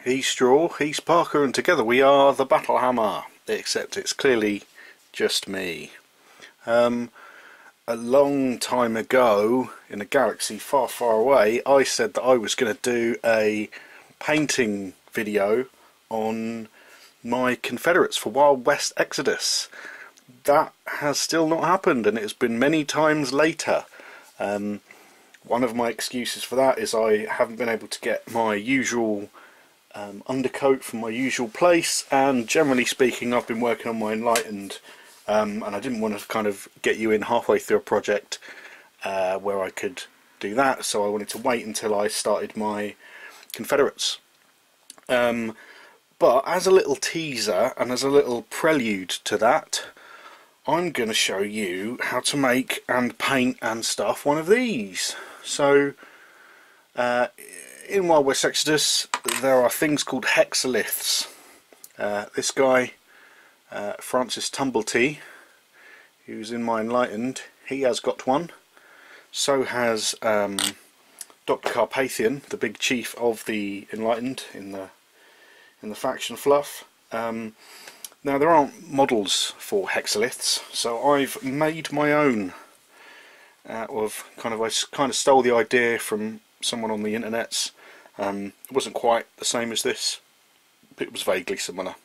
He's Straw, he's Parker, and together we are the Battle Hammer, except it's clearly just me. A long time ago, in a galaxy far, far away, I said that I was going to do a painting video on my Confederates for Wild West Exodus. That has still not happened, and it has been many times later. One of my excuses for that is I haven't been able to get my usual undercoat from my usual place, and generally speaking I've been working on my Enlightened, and I didn't want to kind of get you in halfway through a project where I could do that, so I wanted to wait until I started my Confederates. But as a little teaser and as a little prelude to that, I'm going to show you how to make and paint and stuff one of these. So in Wild West Exodus there are things called hexaliths. This guy, Francis Tumblety, who's in my Enlightened, he has got one. So has Dr. Carpathian, the big chief of the Enlightened in the faction fluff. Now there aren't models for hexaliths, so I've made my own out of I kind of stole the idea from someone on the internets. It wasn't quite the same as this, but it was vaguely similar.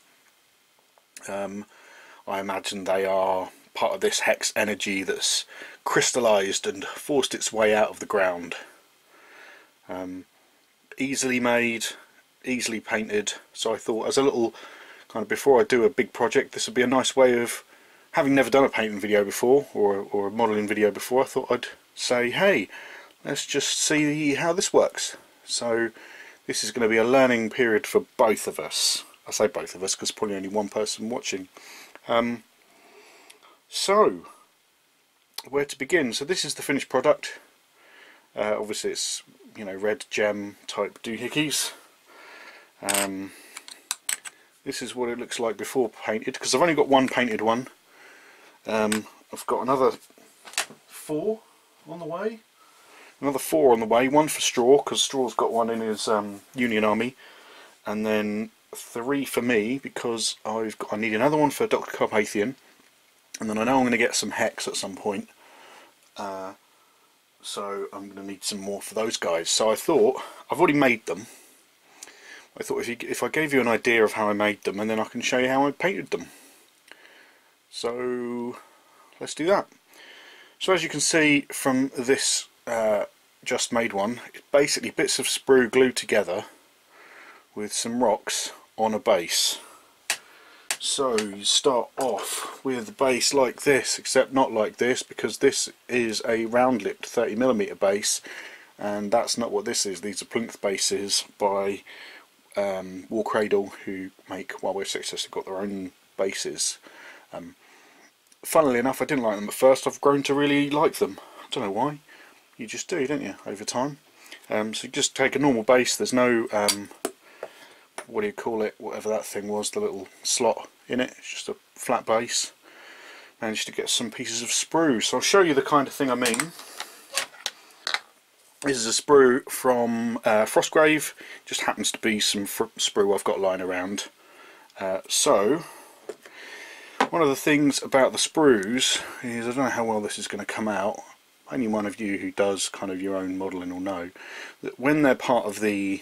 I imagine they are part of this hex energy that's crystallized and forced its way out of the ground. Easily made, easily painted, so I thought as a little kind of before I do a big project, this would be a nice way of, having never done a painting video before or a modelling video before, I thought I'd say, hey, let's just see how this works. So this is going to be a learning period for both of us. I say both of us because probably only one person watching. So where to begin? So this is the finished product. Obviously it's, you know, red gem type doohickeys. This is what it looks like before painted, because I've only got one painted one. I've got another 4 on the way. Another 4 on the way, one for Straw, because Straw's got one in his Union Army, and then 3 for me, because I need another one for Dr. Carpathian, and then I know I'm going to get some hex at some point, so I'm going to need some more for those guys. So I thought, I've already made them. I thought if I gave you an idea of how I made them, and then I can show you how I painted them. So let's do that. So as you can see from this just made one, it's basically bits of sprue glued together with some rocks on a base. So you start off with a base like this, except not like this, because this is a round-lipped 30mm base, and that's not what this is. These are plinth bases by War Cradle, who make Wild West Exodus. They've got their own bases. Funnily enough, I didn't like them at first. I've grown to really like them. I don't know why. You just do, don't you, over time. So you just take a normal base. There's no what do you call it, whatever that thing was, the little slot in it. It's just a flat base. Managed to get some pieces of sprue. So I'll show you the kind of thing I mean. This is a sprue from Frostgrave. Just happens to be some sprue I've got lying around. So one of the things about the sprues is, I don't know how well this is going to come out. Only one of you who does kind of your own modelling will know that when they're part of the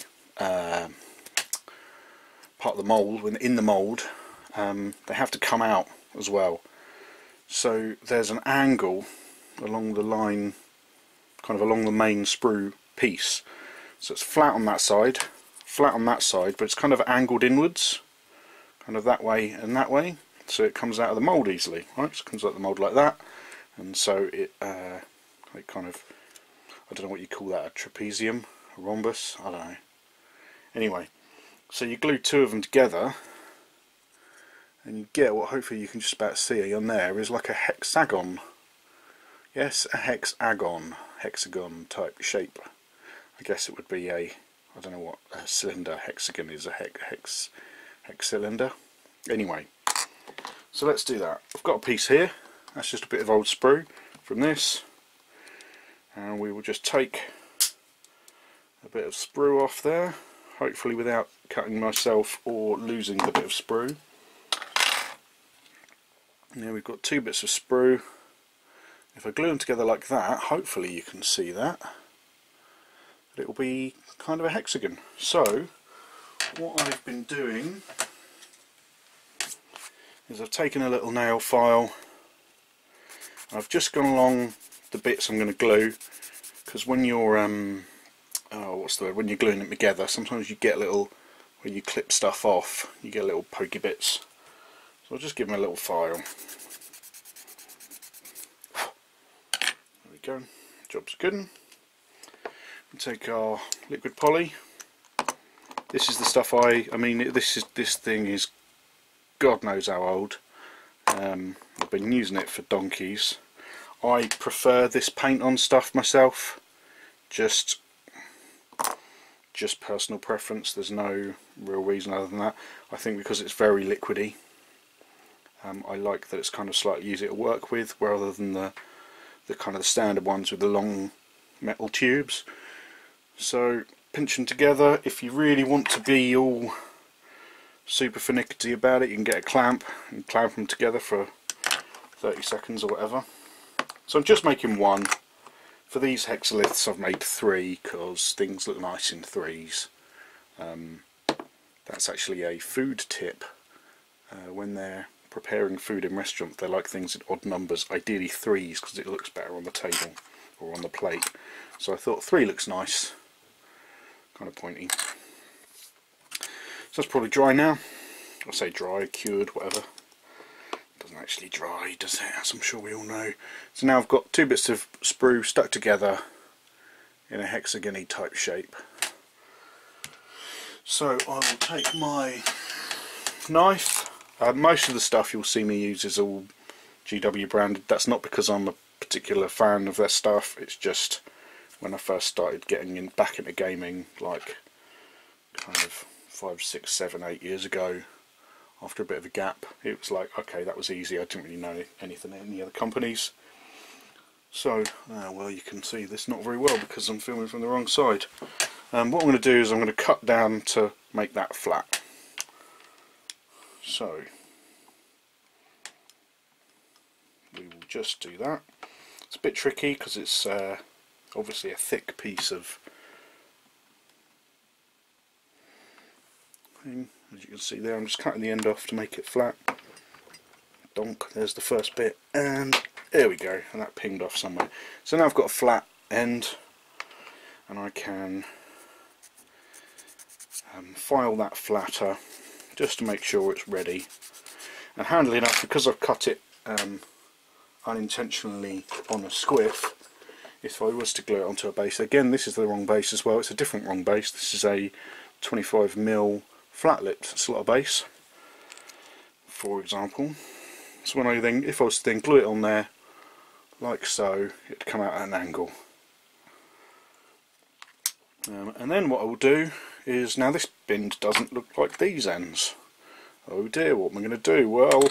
mould, when in the mould, they have to come out as well. So there's an angle along the line, kind of along the main sprue piece. So it's flat on that side, but it's kind of angled inwards, kind of that way and that way, so it comes out of the mould easily, right? So it comes out of the mould like that, and so it kind of, I don't know what you call that, a trapezium, a rhombus, I don't know. Anyway, so you glue 2 of them together, and you get what hopefully you can just about see on there is like a hexagon. Yes, a hexagon type shape. I guess it would be a, I don't know what a cylinder, hexagon is, a hex cylinder. Anyway, so let's do that. I've got a piece here, that's just a bit of old sprue from this, and we will just take a bit of sprue off there, hopefully without undercutting myself or losing the bit of sprue. Now we've got 2 bits of sprue. If I glue them together like that, hopefully you can see that, it will be kind of a hexagon. So what I've been doing is I've taken a little nail file, I've just gone along the bits I'm going to glue, because when you're when you're gluing it together, sometimes you get little, when you clip stuff off, you get little pokey bits. So I'll just give them a little file. There we go, job's good. We take our liquid poly. This is the stuff I mean this thing is God knows how old. I've been using it for donkeys. I prefer this paint on stuff myself, just personal preference. There's no real reason other than that. I think because it's very liquidy, I like that it's kind of slightly easier to work with rather than the kind of the standard ones with the long metal tubes. So pinch them together. If you really want to be all super finicky about it, you can get a clamp and clamp them together for 30 seconds or whatever. So I'm just making one. For these hexaliths I've made 3 because things look nice in 3s. That's actually a food tip. When they're preparing food in restaurants, they like things in odd numbers, ideally 3s, because it looks better on the table or on the plate. So I thought 3 looks nice, kind of pointy. So that's probably dry now. I'll say dry, cured, whatever. Doesn't actually dry, does it? As I'm sure we all know. So now I've got 2 bits of sprue stuck together in a hexagon-y type shape. So I will take my knife. Most of the stuff you'll see me use is all GW branded. That's not because I'm a particular fan of their stuff. It's just when I first started getting back into gaming, like kind of 5, 6, 7, 8 years ago, after a bit of a gap, it was like, okay, that was easy. I didn't really know anything in the other companies. So, well, you can see this not very well because I'm filming from the wrong side. What I'm going to do is I'm going to cut down to make that flat. So, we will just do that. It's a bit tricky because it's obviously a thick piece of thing. As you can see there, I'm just cutting the end off to make it flat. Donk, there's the first bit, and there we go, and that pinged off somewhere. So now I've got a flat end, and I can file that flatter just to make sure it's ready. And handy enough, because I've cut it unintentionally on a squiff, if I was to glue it onto a base, again this is the wrong base as well, it's a different wrong base. This is a 25mm flat lipped slot base, for example. So when if I was to then glue it on there like so, it'd come out at an angle. And then what I will do is, now this bend doesn't look like these ends. Oh dear, what am I going to do? Well,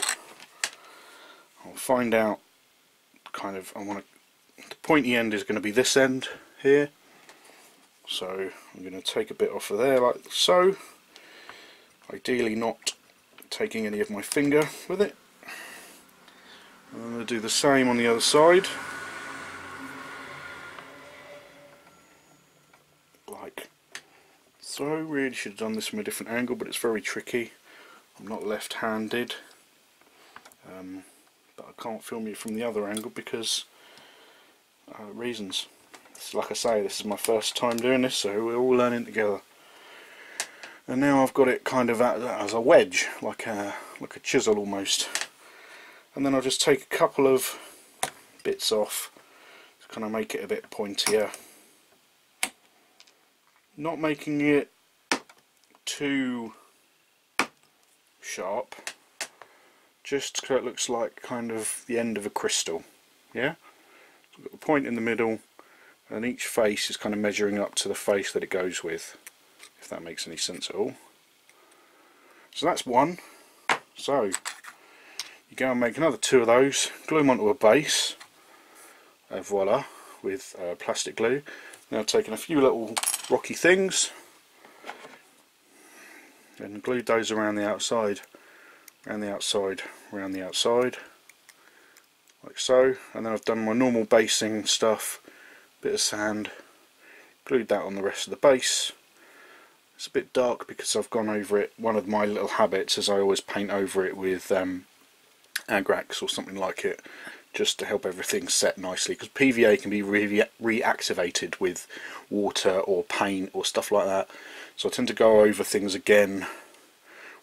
I'll find out. Kind of, the pointy end is going to be this end here. So I'm going to take a bit off of there like so. Ideally not taking any of my finger with it. I'm going to do the same on the other side. Like so. Really should have done this from a different angle, but it's very tricky. I'm not left-handed. But I can't film you from the other angle because reasons. Like I say, this is my first time doing this, so we're all learning together. And now I've got it kind of as a wedge, like a chisel almost. And then I'll just take a couple of bits off to kind of make it a bit pointier. Not making it too sharp, just so it looks like kind of the end of a crystal. Yeah? So we've got the point in the middle, and each face is kind of measuring up to the face that it goes with, if that makes any sense at all. So that's one. So you go and make another 2 of those, glue them onto a base, voila, with plastic glue. Now I've taken a few little rocky things, and glued those around the outside, around the outside, around the outside, like so. And then I've done my normal basing stuff, bit of sand, glued that on the rest of the base. It's a bit dark because I've gone over it. One of my little habits is I always paint over it with Agrax or something like it, just to help everything set nicely, because PVA can be reactivated with water or paint or stuff like that. So I tend to go over things again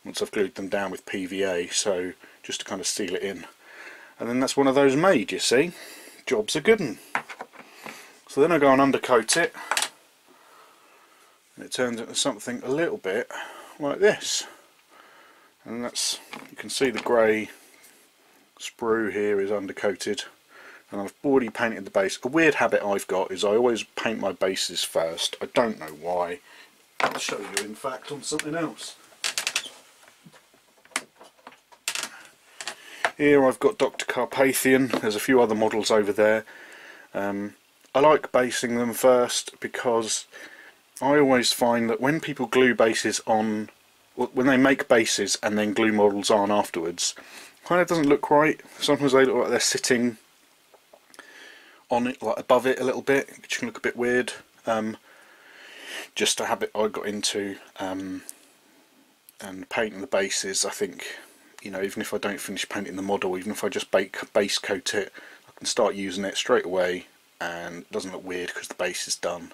once I've glued them down with PVA, so just to kind of seal it in. And then that's one of those made, you see. Job's a good one. So then I go and undercoat it, and it turns into something a little bit like this. And that's, you can see the grey sprue here is undercoated, and I've already painted the base. A weird habit I've got is I always paint my bases first. I don't know why. I'll show you in fact on something else. Here I've got Dr. Carpathian. There's a few other models over there. I like basing them first because I always find that when people glue bases on, when they make bases and then glue models on afterwards, kind of doesn't look right. Sometimes they look like they're sitting on it, like above it a little bit, which can look a bit weird. Just a habit I got into, and painting the bases, I think, you know, even if I don't finish painting the model, even if I just base coat it, I can start using it straight away and it doesn't look weird because the base is done.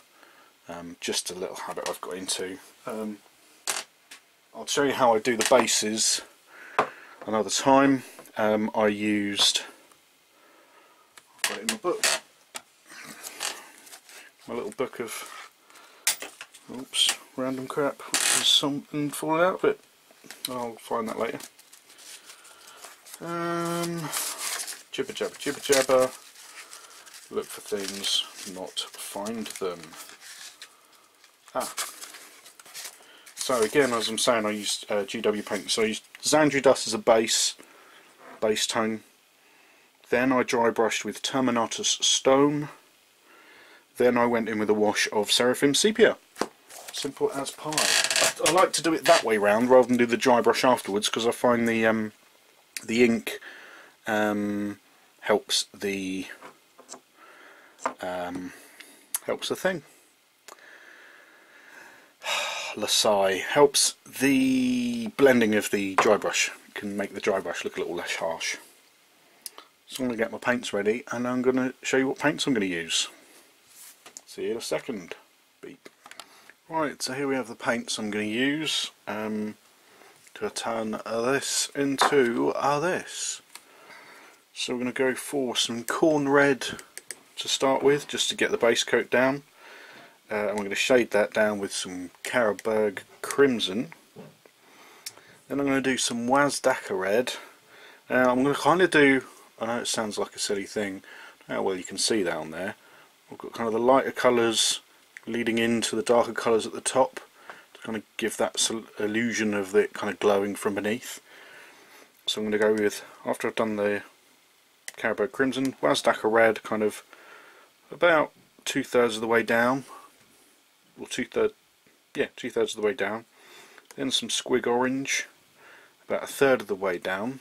Just a little habit I've got into. I'll show you how I do the bases another time. I used, I've got it in my book, my little book of, oops, random crap, which is something falling out of it. I'll find that later. Jibber jabber, jibber jabber, look for things, not find them. So again, as I'm saying, I used GW paint. So I used Xandri Dust as a base tone. Then I dry brushed with Terminatus Stone. Then I went in with a wash of Seraphim Sepia. Simple as pie. I like to do it that way round rather than do the dry brush afterwards, because I find the ink helps the thing. Lasai helps the blending of the dry brush. Can make the dry brush look a little less harsh. So I'm going to get my paints ready, and I'm going to show you what paints I'm going to use. See you in a second. Beep. Right, so here we have the paints I'm going to use to turn this into this. So we're going to go for some corn red to start with, just to get the base coat down. And we're going to shade that down with some Carroburg Crimson. Then I'm going to do some Wazdaka Red. Now I'm going to kind of do, I know it sounds like a silly thing, how well you can see down there. I've got kind of the lighter colours leading into the darker colours at the top to kind of give that illusion of it kind of glowing from beneath. So I'm going to go with, after I've done the Carroburg Crimson, Wazdaka Red kind of about 2/3 of the way down, or two-thirds of the way down. Then some Squig Orange, about 1/3 of the way down.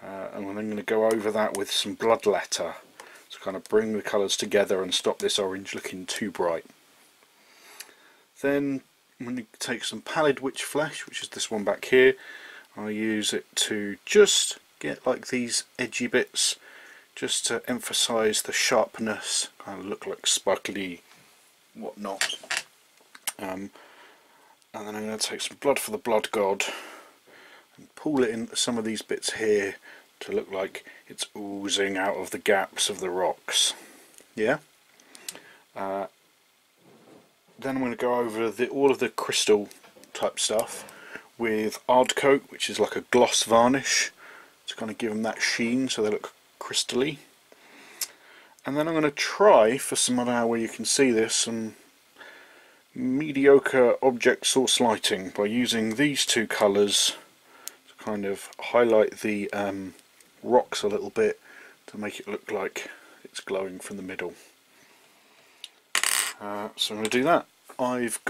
And I'm then going to go over that with some Bloodletter to kind of bring the colours together and stop this orange looking too bright. Then I'm going to take some Pallid Witch Flesh, which is this one back here. I use it to just get like these edgy bits, just to emphasise the sharpness, kind of look like sparkly whatnot. And then I'm going to take some Blood for the Blood God and pull it into some of these bits here to look like it's oozing out of the gaps of the rocks. Yeah. Then I'm going to go over all of the crystal type stuff with Ardcoat, which is like a gloss varnish, to kind of give them that sheen so they look crystally. And then I'm going to try, for some, I don't know where you can see this, some mediocre object source lighting by using these two colours to kind of highlight the rocks a little bit to make it look like it's glowing from the middle. So I'm going to do that. I've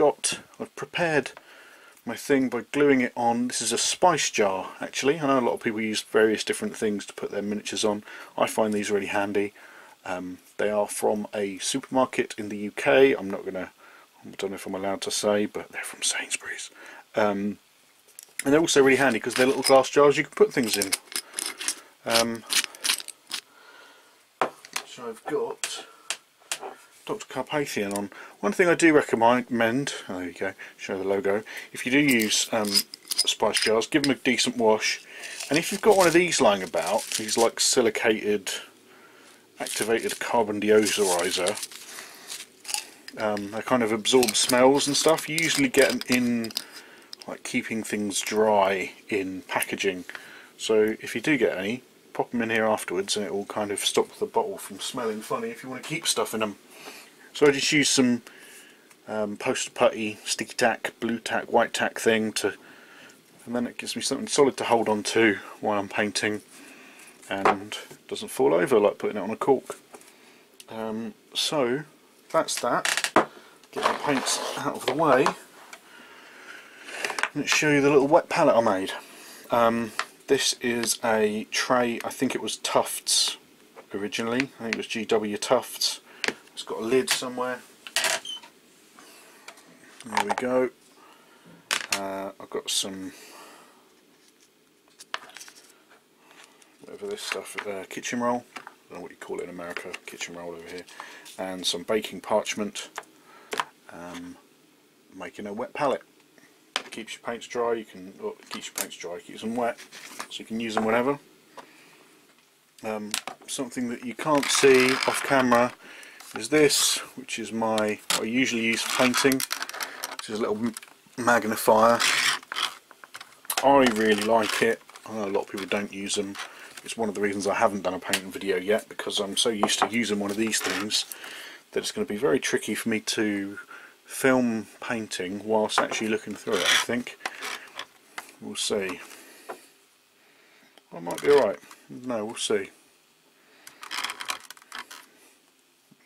prepared my thing by gluing it on. This is a spice jar actually. I know a lot of people use various different things to put their miniatures on. I find these really handy. They are from a supermarket in the UK. I don't know if I'm allowed to say, but they're from Sainsbury's. And they're also really handy because they're little glass jars you can put things in. So I've got Dr. Carpathian on. One thing I do recommend, oh, there you go, show the logo, if you do use spice jars, give them a decent wash. And if you've got one of these lying about, these like silicated activated carbon deodorizer, they kind of absorb smells and stuff. You usually get them in like keeping things dry in packaging, so if you do get any, pop them in here afterwards and it will kind of stop the bottle from smelling funny if you want to keep stuff in them. So I just use some poster putty, sticky tack, blue tack, white tack thing and then it gives me something solid to hold on to while I'm painting and doesn't fall over like putting it on a cork. So that's that. Get the paints out of the way. Let's show you the little wet palette I made. This is a tray, I think it was Tufts originally, I think it was GW Tufts. It's got a lid somewhere. There we go. I've got some, whatever this stuff, kitchen roll, I don't know what you call it in America, kitchen roll over here, and some baking parchment, making a wet palette. Keeps your paints dry, keeps them wet, so you can use them whenever. Something that you can't see off camera is this, which is what I usually use for painting. This is a little magnifier. I really like it. I know a lot of people don't use them. It's one of the reasons I haven't done a painting video yet, because I'm so used to using one of these things that it's going to be very tricky for me to film painting whilst actually looking through it. I think we'll see. I might be alright. No, we'll see.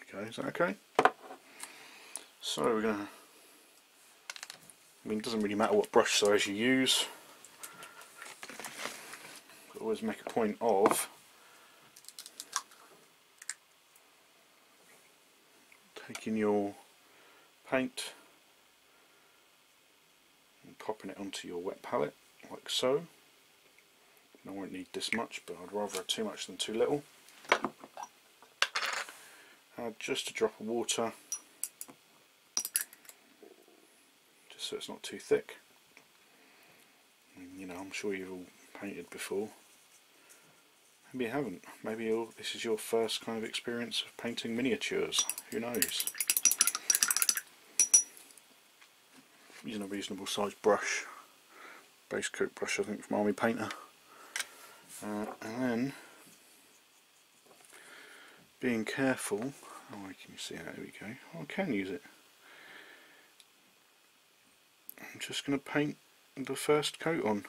Okay, is that okay? So we're gonna, it doesn't really matter what brush size you use. But always make a point of taking your paint and popping it onto your wet palette like so. I won't need this much, but I'd rather have too much than too little. Add just a drop of water, just so it's not too thick. And, I'm sure you've all painted before. Maybe you haven't. Maybe this is your first kind of experience of painting miniatures. Who knows? Using a reasonable sized brush, base coat brush I think from Army Painter, and then being careful. Oh, can you see that? There we go. Oh, I can use it. I'm just going to paint the first coat on.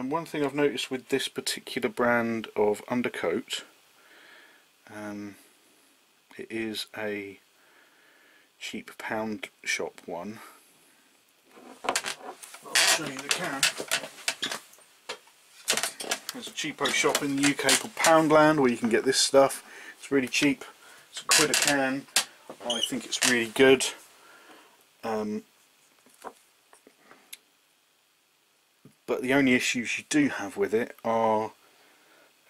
One thing I've noticed with this particular brand of undercoat, it is a cheap pound shop one. I'll show you the can. There's a cheapo shop in the UK called Poundland where you can get this stuff. It's really cheap. It's £1 a can. I think it's really good. But the only issues you do have with it are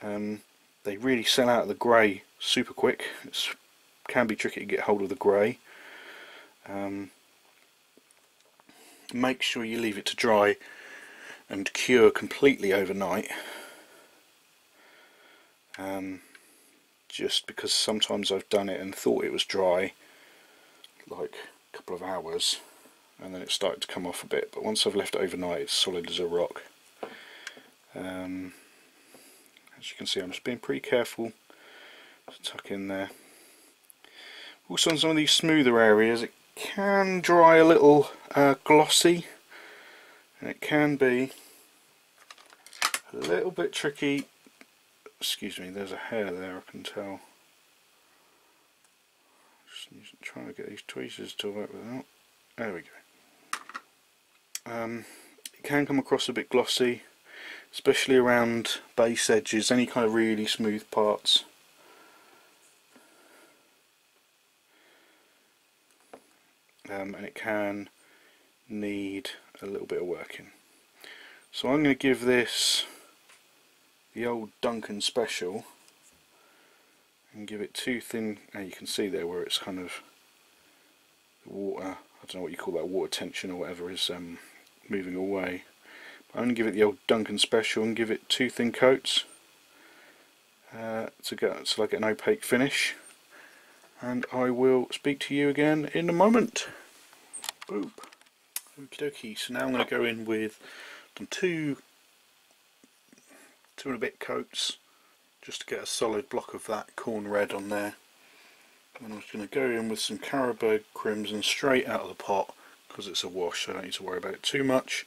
they really sell out of the grey super quick. It can be tricky to get hold of the grey. Make sure you leave it to dry and cure completely overnight, just because sometimes I've done it and thought it was dry like a couple of hours and then it started to come off a bit, but once I've left it overnight it's solid as a rock. As you can see, I'm just being pretty careful to tuck in there. Also on some of these smoother areas it can dry a little glossy, and it can be a little bit tricky. Excuse me, there's a hair there, I can tell. Just trying to get these tweezers to work without. There we go. It can come across a bit glossy, especially around base edges, any kind of really smooth parts. And it can need a little bit of working. So I'm going to give this the old Duncan Special and give it too thin. Now you can see there where it's kind of water, I don't know what you call that, water tension or whatever is moving away. But I'm going to give it the old Duncan Special and give it 2 thin coats so I get an opaque finish, and I will speak to you again in a moment. Boop. Okie dokie, so now I'm going to go in with two and a bit coats just to get a solid block of that corn red on there. And I'm just going to go in with some Carroburg Crimson straight out of the pot because it's a wash, so I don't need to worry about it too much.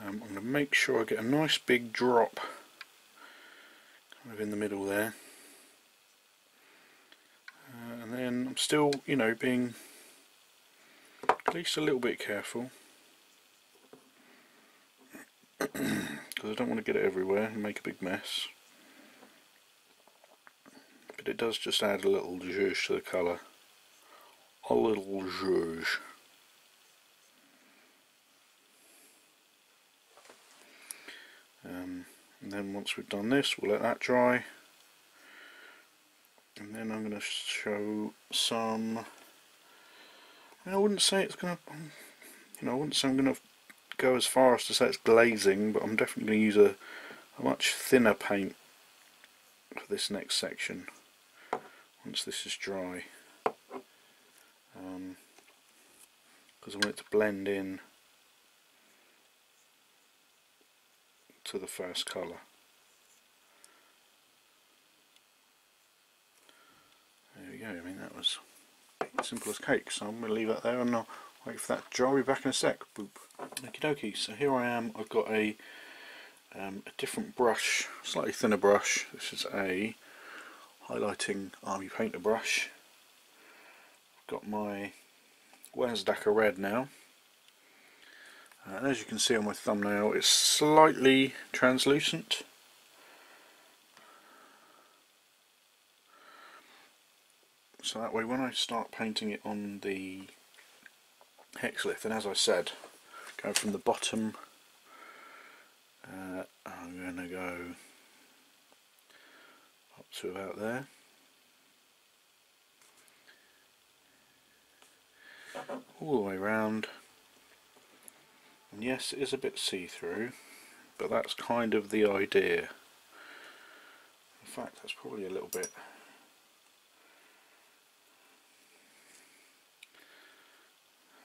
I'm going to make sure I get a nice big drop kind of in the middle there. And then I'm still, you know, being at least a little bit careful because I don't want to get it everywhere and make a big mess. But it does just add a little zhuzh to the colour. A little zhuzh. And then once we've done this, we'll let that dry. And then I'm going to show some. I wouldn't say it's going to, you know, I wouldn't say I'm going to go as far as to say it's glazing, but I'm definitely going to use a much thinner paint for this next section once this is dry, because I want it to blend in to the first colour. There we go. I mean, that was simple as cake, so I'm going to leave that there and I'll wait for that to dry. I'll be back in a sec. Boop. Okie dokie, so here I am. I've got a different brush, slightly thinner brush. This is a highlighting army painter brush. I've got my Wesdacker red now, and as you can see on my thumbnail, it's slightly translucent. So that way when I start painting it on the hex lift, and as I said, go from the bottom, I'm going to go up to about there. All the way round, and yes, it is a bit see-through, but that's kind of the idea. In fact, that's probably a little bit.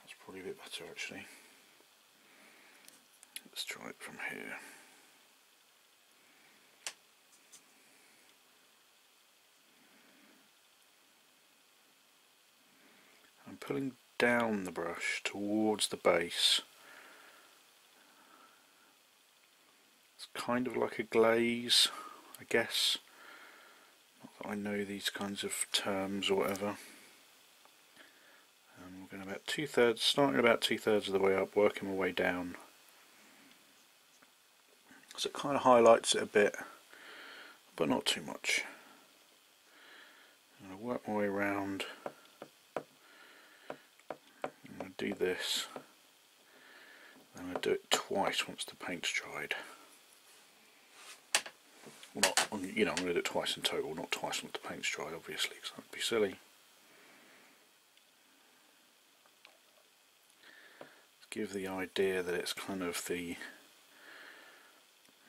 That's probably a bit better actually. Let's try it from here. I'm pulling down the brush towards the base. It's kind of like a glaze, I guess. Not that I know these kinds of terms or whatever. We're going about 2/3, starting about 2/3 of the way up, working my way down. So it kind of highlights it a bit, but not too much. I'm going to work my way around. I'm going to do this. I'm going to do it twice once the paint's dried. Well, not, you know, I'm going to do it twice in total, not twice once the paint's dried, obviously, because that would be silly. Give the idea that it's kind of the,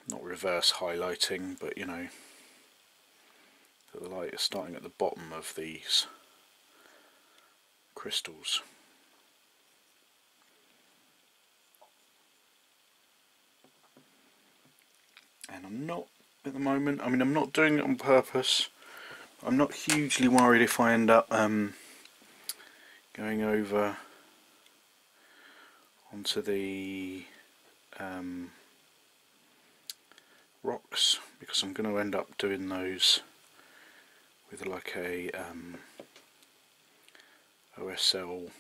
not reverse highlighting, but you know, that the light is starting at the bottom of these crystals. And I'm not at the moment, I mean, I'm not doing it on purpose. I'm not hugely worried if I end up going over onto the rocks, because I'm going to end up doing those with like a OSL,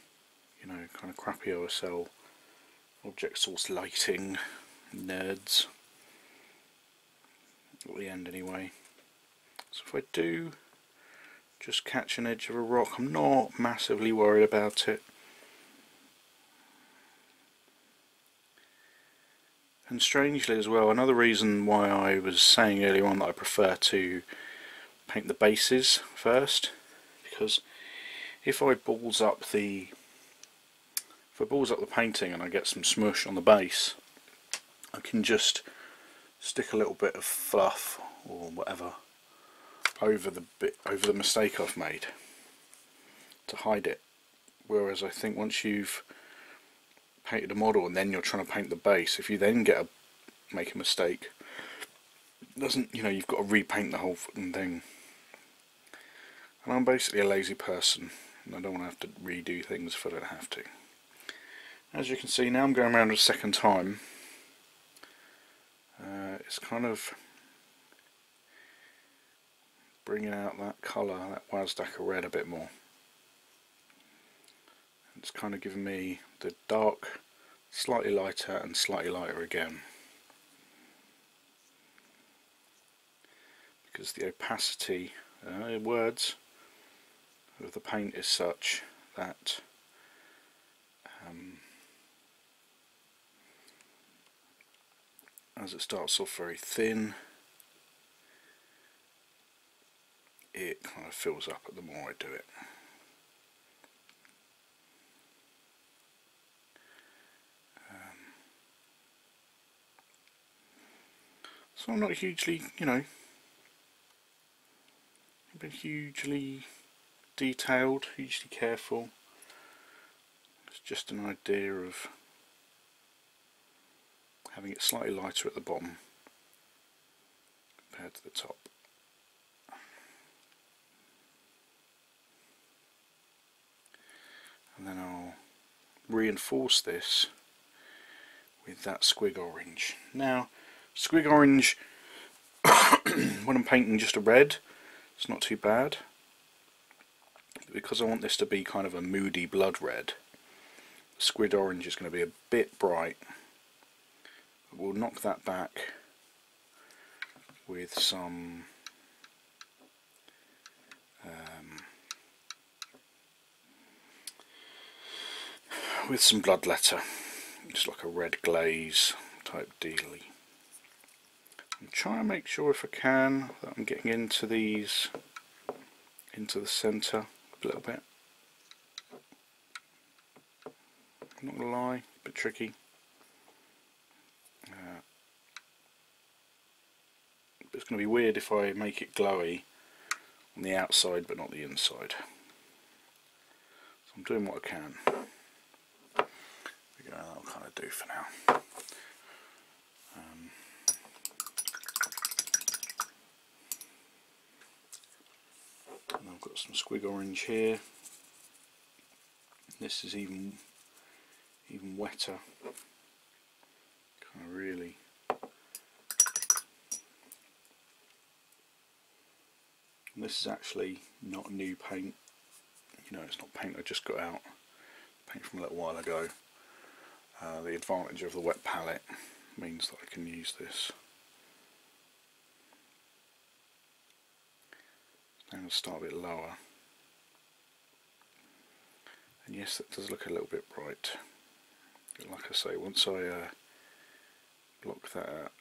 you know, kind of crappy OSL object source lighting nerds at the end anyway. So if I do just catch an edge of a rock, I'm not massively worried about it. And strangely as well, another reason why I was saying earlier on that I prefer to paint the bases first, because if I balls up the painting and I get some smush on the base, I can just stick a little bit of fluff or whatever over the mistake I've made to hide it. Whereas I think once you've painted a model and then you're trying to paint the base, if you then make a mistake, you've got to repaint the whole fucking thing. And I'm basically a lazy person and I don't want to have to redo things if I don't have to. As you can see, now I'm going around a second time. It's kind of bringing out that colour, that Wazdaka red a bit more. It's kind of giving me the dark, slightly lighter and slightly lighter again. Because the opacity, words, of the paint is such that as it starts off very thin, it kind of fills up the more I do it. So I'm not hugely, been hugely detailed, hugely careful. It's just an idea of having it slightly lighter at the bottom compared to the top. And then I'll reinforce this with that squig orange. Now, squig orange, when I'm painting just a red, it's not too bad. But because I want this to be kind of a moody blood red, the squid orange is going to be a bit bright. We'll knock that back with some bloodletter, just like a red glaze type dealy. I'm trying to make sure, if I can, that I'm getting into these, into the centre a little bit. I'm not gonna lie, a bit tricky. But it's going to be weird if I make it glowy on the outside but not the inside. So I'm doing what I can. That'll kind of do for now. And I've got some squig orange here. This is even wetter. Kind of really. And this is actually not new paint. It's not paint I just got out. Paint from a little while ago. The advantage of the wet palette means that I can use this. I'm going to start a bit lower. And yes, that does look a little bit bright. But like I say, once I block that,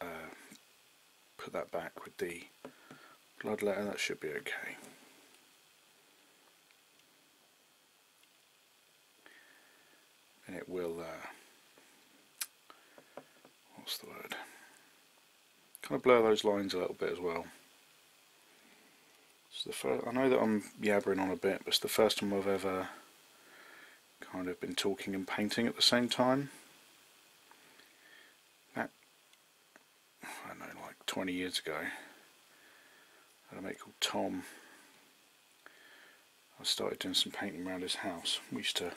put that back with the bloodletter, that should be okay. And it will, what's the word? Kind of blur those lines a little bit as well. It's the first, I know that I'm yabbering on a bit, but it's the first time I've ever kind of been talking and painting at the same time. Back, I don't know, like 20 years ago, I had a mate called Tom. I started doing some painting around his house. We used to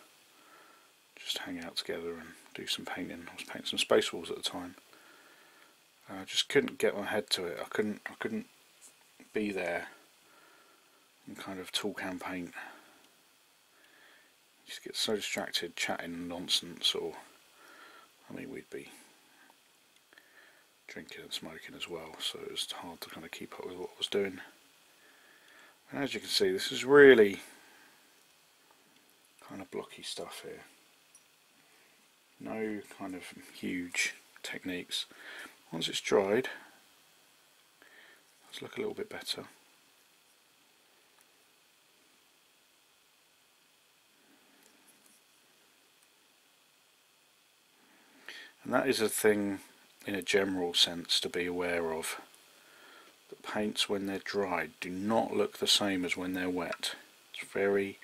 just hang out together and do some painting. I was painting some space walls at the time. I just couldn't get my head to it. I couldn't be there and kind of talk and paint. Just get so distracted chatting nonsense, or I mean, we'd be drinking and smoking as well, so it was hard to kind of keep up with what I was doing. And as you can see, this is really kind of blocky stuff here. No kind of huge techniques. Once it's dried, let's look a little bit better. And that is a thing in a general sense to be aware of. The paints when they're dried do not look the same as when they're wet. It's very,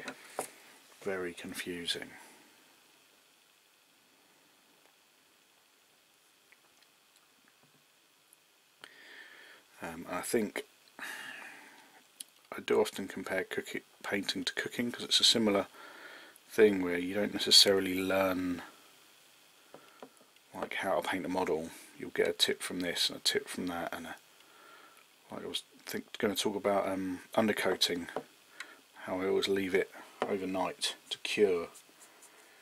very confusing. I think I do often compare painting to cooking, because it's a similar thing where you don't necessarily learn like how to paint a model. You'll get a tip from this and a tip from that, and like I was going to talk about undercoating, how I always leave it overnight to cure.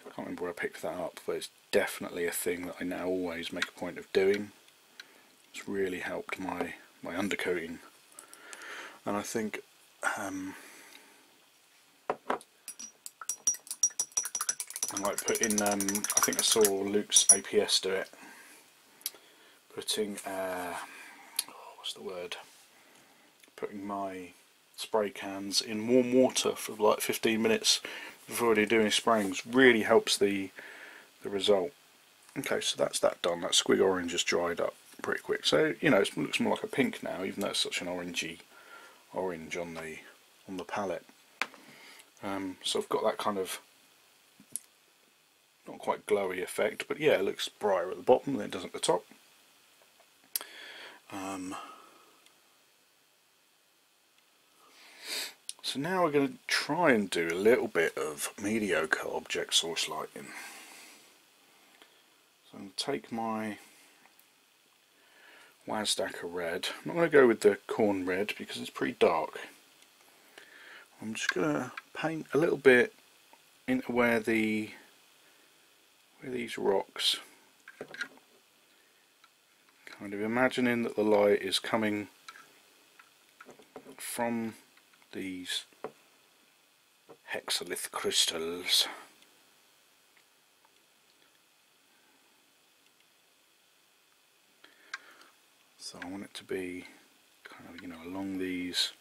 I can't remember where I picked that up, but it's definitely a thing that I now always make a point of doing. It's really helped my undercoating, and I think I might put in, I think I saw Luke's APS do it, putting, what's the word, putting my spray cans in warm water for like 15 minutes before they're doing sprayings. Really helps the result. Okay, so that's that done. That squig orange has dried up pretty quick, so you know, it looks more like a pink now, even though it's such an orangey orange on the palette. So I've got that kind of not quite glowy effect, but yeah, it looks brighter at the bottom than it does at the top. So now we're going to try and do a little bit of mediocre object source lighting. So I'm going to take my Wazdacker red. I'm not going to go with the corn red because it's pretty dark. I'm just going to paint a little bit into where these rocks, kind of imagining that the light is coming from these hexalith crystals. So I want it to be kind of, you know, along these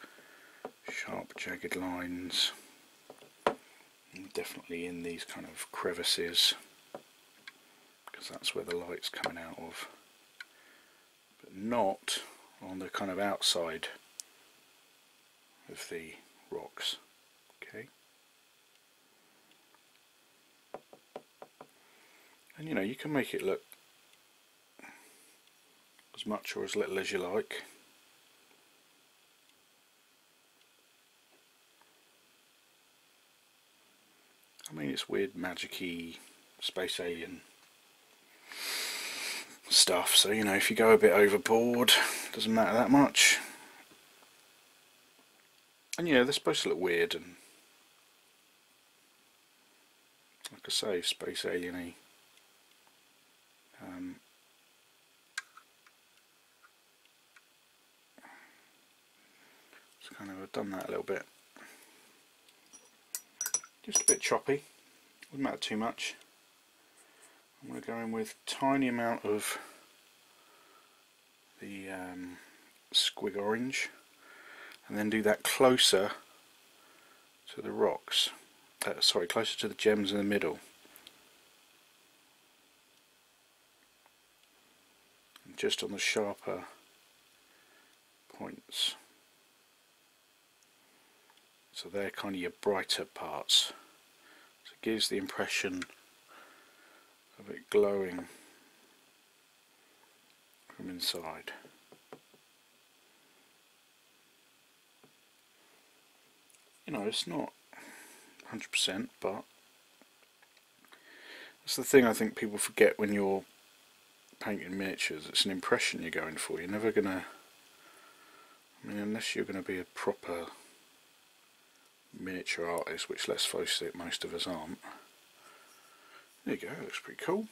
sharp jagged lines, and definitely in these kind of crevices, because that's where the light's coming out of, but not on the kind of outside of the rocks. Okay, and you know, you can make it look as much or as little as you like. I mean, it's weird magic-y space alien stuff, so you know, if you go a bit overboard, it doesn't matter that much. And yeah, they're supposed to look weird and, like I say, space alien-y. So kind of, I've done that a little bit. Just a bit choppy, wouldn't matter too much. I'm going to go in with a tiny amount of the squig orange, and then do that closer to the rocks, sorry, closer to the gems in the middle, and just on the sharper points. So they're kind of your brighter parts. So it gives the impression of it glowing from inside. You know, it's not 100%, but that's the thing I think people forget when you're painting miniatures. It's an impression you're going for. You're never gonna, I mean, unless you're gonna be a proper miniature artist, which, let's face it, most of us aren't. There you go, looks pretty cool.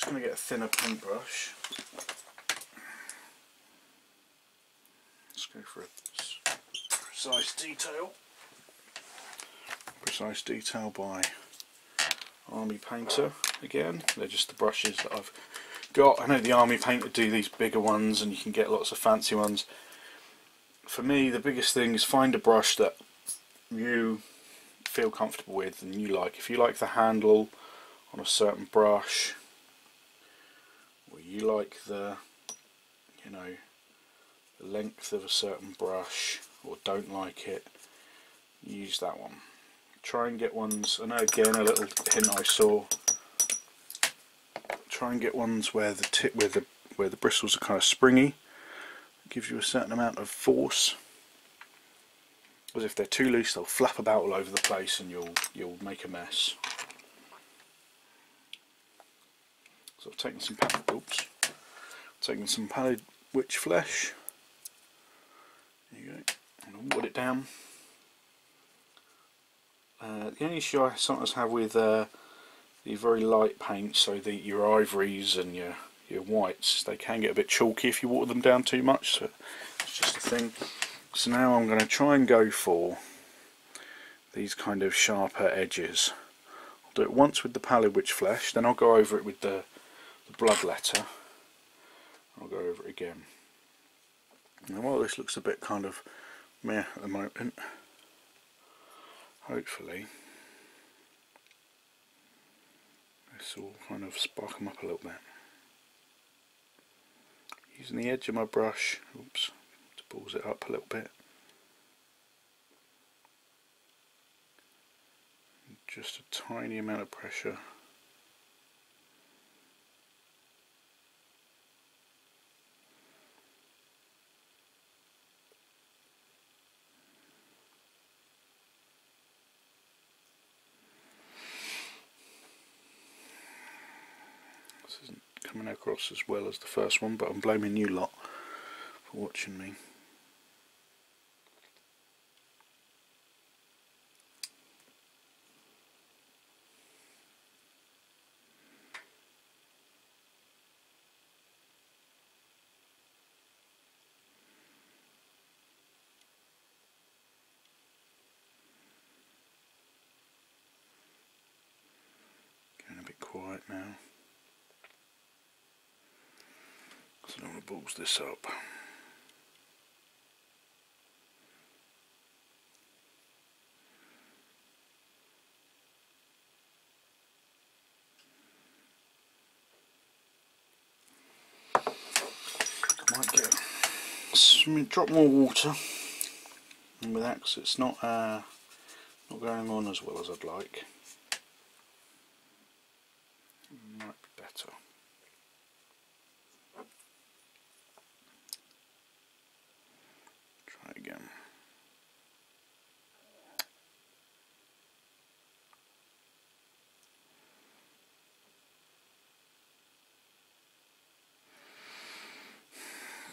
I'm going to get a thinner paintbrush. Let's go for a precise detail. Precise Detail by Army Painter again. They're just the brushes that I've got. I know the Army Painter do these bigger ones and you can get lots of fancy ones. For me, the biggest thing is find a brush that you feel comfortable with and you like. If you like the handle on a certain brush, or you like the, you know, the length of a certain brush, or don't like it, use that one. Try and get ones, I know again a little hint I saw, try and get ones where the tip, where the bristles are kind of springy. It gives you a certain amount of force. Because if they're too loose, they'll flap about all over the place and you'll make a mess. So I've taken some pallid witch flesh. There you go. And I'll put it down. The only issue I sometimes have with the very light paints, so your ivories and your whites, they can get a bit chalky if you water them down too much, so it's just a thing. So now I'm going to try and go for these kind of sharper edges. I'll do it once with the pallid witch flesh, then I'll go over it with the bloodletter. I'll go over it again. Now while this looks a bit kind of meh at the moment, hopefully this will kind of spark them up a little bit. Using the edge of my brush, oops, to balls it up a little bit. Just a tiny amount of pressure. This isn't coming across as well as the first one, but I'm blaming you lot for watching me. Getting a bit quiet now. So I don't want to balls this up. Might get some, drop more water in with that because it's not going on as well as I'd like. Might be better. Try again.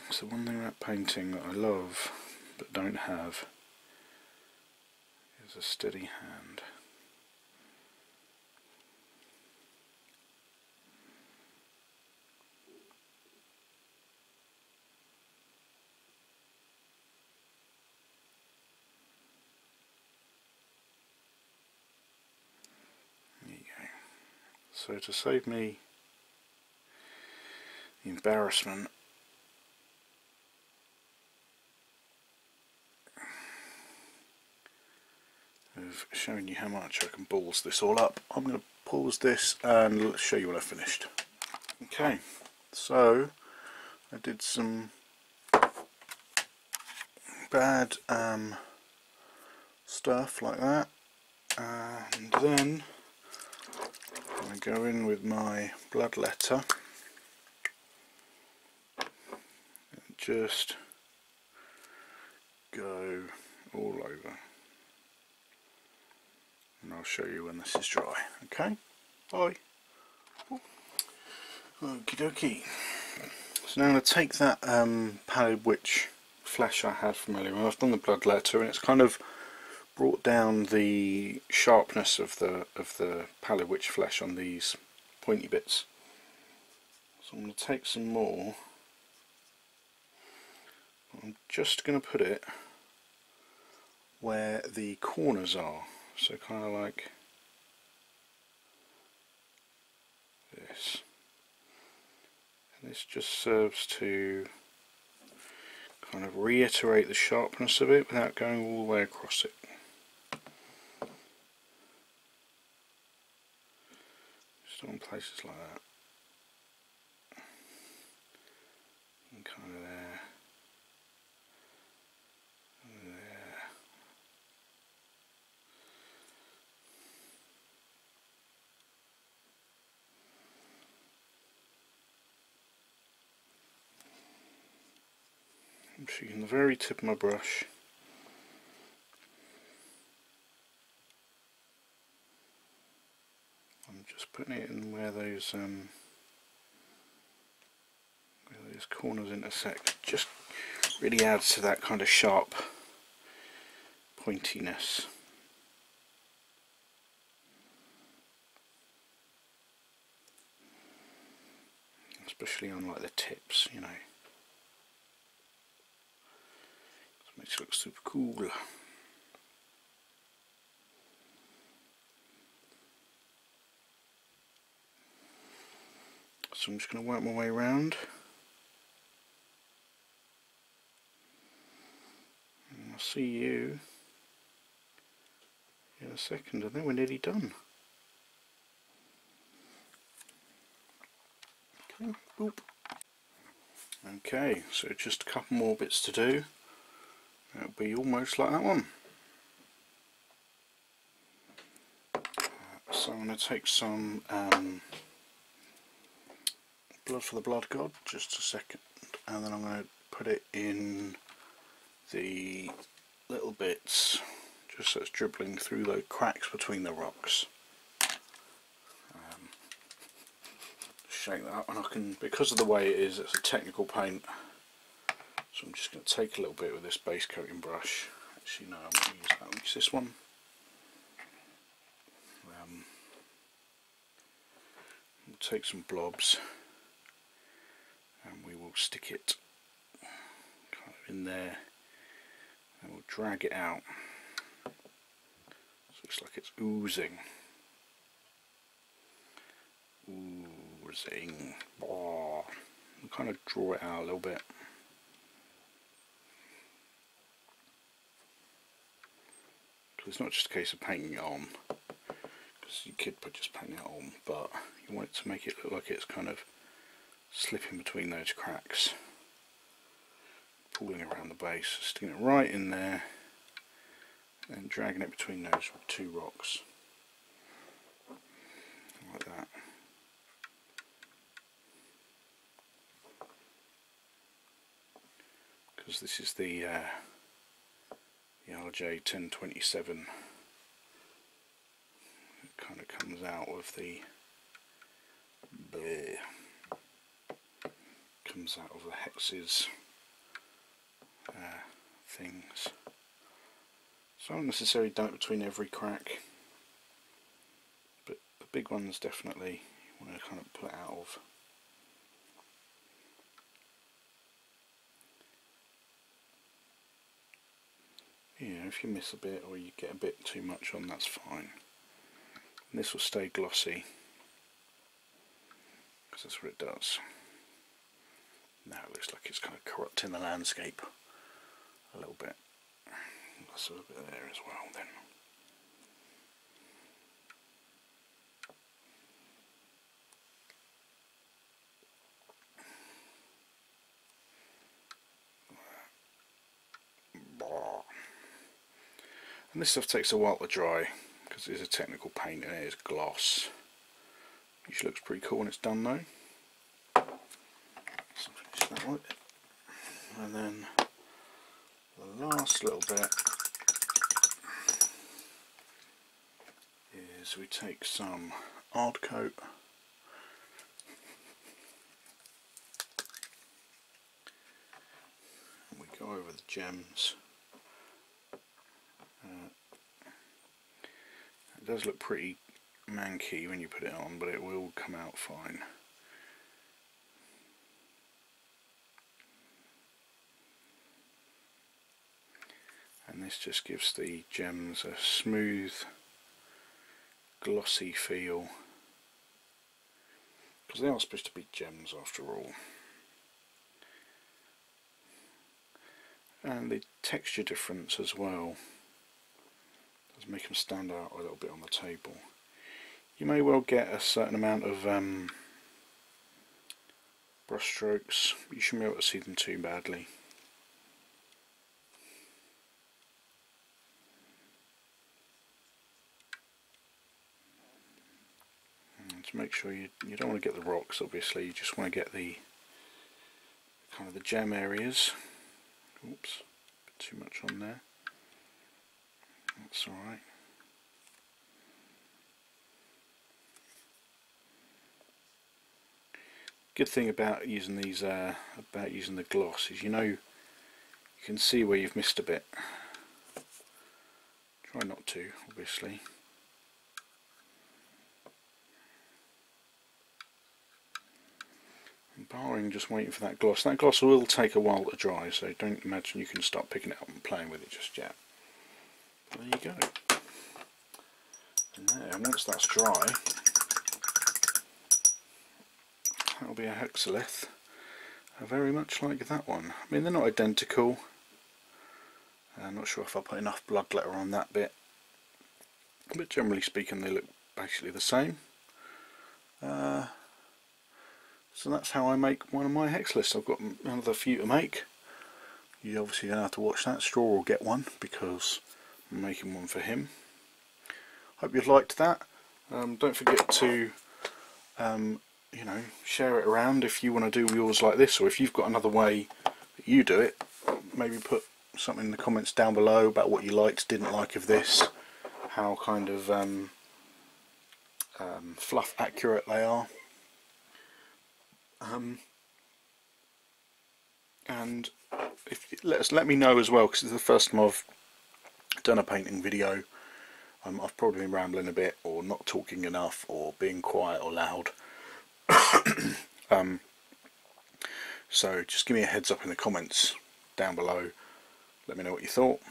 So one thing about painting that I love but don't have is a steady hand. There you go. So to save me the embarrassment of showing you how much I can balls this all up, I'm going to pause this and show you what I finished. Okay, so I did some bad stuff like that, and then I go in with my bloodletter and just go all over. And I'll show you when this is dry. Okay, bye. Okie dokie. So now I'm going to take that pallid witch flesh I had from earlier. I've done the bloodletter and it's kind of brought down the sharpness of the pallid witch flesh on these pointy bits. So I'm going to take some more. I'm just going to put it where the corners are, so kind of like this. And this just serves to kind of reiterate the sharpness of it without going all the way across it. Just on places like that. And kind of there. And there. I'm just using the very tip of my brush. I'm just putting it in where those corners intersect. Just really adds to that kind of sharp pointiness. Especially on like the tips, you know. It makes it look super cool. So I'm just going to work my way around. And I'll see you in a second, and then we're nearly done. Okay, boop. Okay, so just a couple more bits to do. It'll be almost like that one. So I'm going to take some blood for the blood god, just a second, and then I'm going to put it in the little bits, just so it's dribbling through the cracks between the rocks. Shake that up, and I can, because of the way it is, it's a technical paint, so I'm just going to take a little bit with this base coating brush. Actually no, I'm going to use that one. Use this one. We'll take some blobs and we will stick it kind of in there, and we'll drag it out so it looks like it's oozing. Oozing. Oh. We'll kind of draw it out a little bit. Because it's not just a case of painting it on, because you could just paint it on, but you want it to make it look like it's kind of slipping between those cracks, pulling around the base, sticking it right in there and dragging it between those two rocks like that. Because this is the RJ 1027, it kind of comes out of the hexes things. So I don't necessarily done it between every crack, but the big ones definitely you want to kind of pull it out of. Yeah, if you miss a bit or you get a bit too much on, that's fine. And this will stay glossy, because that's what it does. Now it looks like it's kind of corrupting the landscape a little bit. That's a bit there as well then. And this stuff takes a while to dry, because it is a technical paint and it is gloss. Usually looks pretty cool when it's done though. So finish that one. And then the last little bit is we take some hard coat and we go over the gems. It does look pretty manky when you put it on, but it will come out fine. this just gives the gems a smooth, glossy feel, because they are supposed to be gems after all. And the texture difference as well does make them stand out a little bit on the table. You may well get a certain amount of brush strokes, but you shouldn't be able to see them too badly. And to make sure you don't want to get the rocks, obviously, you just want to get the kind of the gem areas. Oops, a bit too much on there. That's alright. Good thing about using these, about using the gloss, is you can see where you've missed a bit. Try not to, obviously. And barring just waiting for that gloss will take a while to dry, so don't imagine you can start picking it up and playing with it just yet. But there you go. And there, once that's dry, that'll be a hexalith, very much like that one. I mean, they're not identical. I'm not sure if I put enough blood glitter on that bit, but generally speaking they look basically the same. So that's how I make one of my hexaliths. I've got another few to make. You're obviously going to have to watch that. Straw will get one because I'm making one for him. Hope you've liked that. Don't forget to share it around if you want to do yours like this, or if you've got another way that you do it. Maybe put something in the comments down below about what you liked, didn't like of this, how kind of fluff accurate they are. And let me know as well, because it's the first time I've done a painting video. I've probably been rambling a bit, or not talking enough, or being quiet or loud. So just give me a heads up in the comments down below. Let me know what you thought.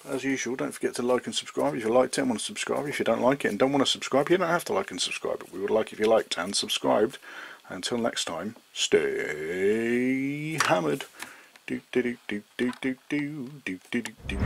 As usual, don't forget to like and subscribe if you liked it and want to subscribe. If you don't like it and don't want to subscribe, you don't have to like and subscribe, but we would like if you liked and subscribed. Until next time, stay hammered. Do do do do do do do do do do do.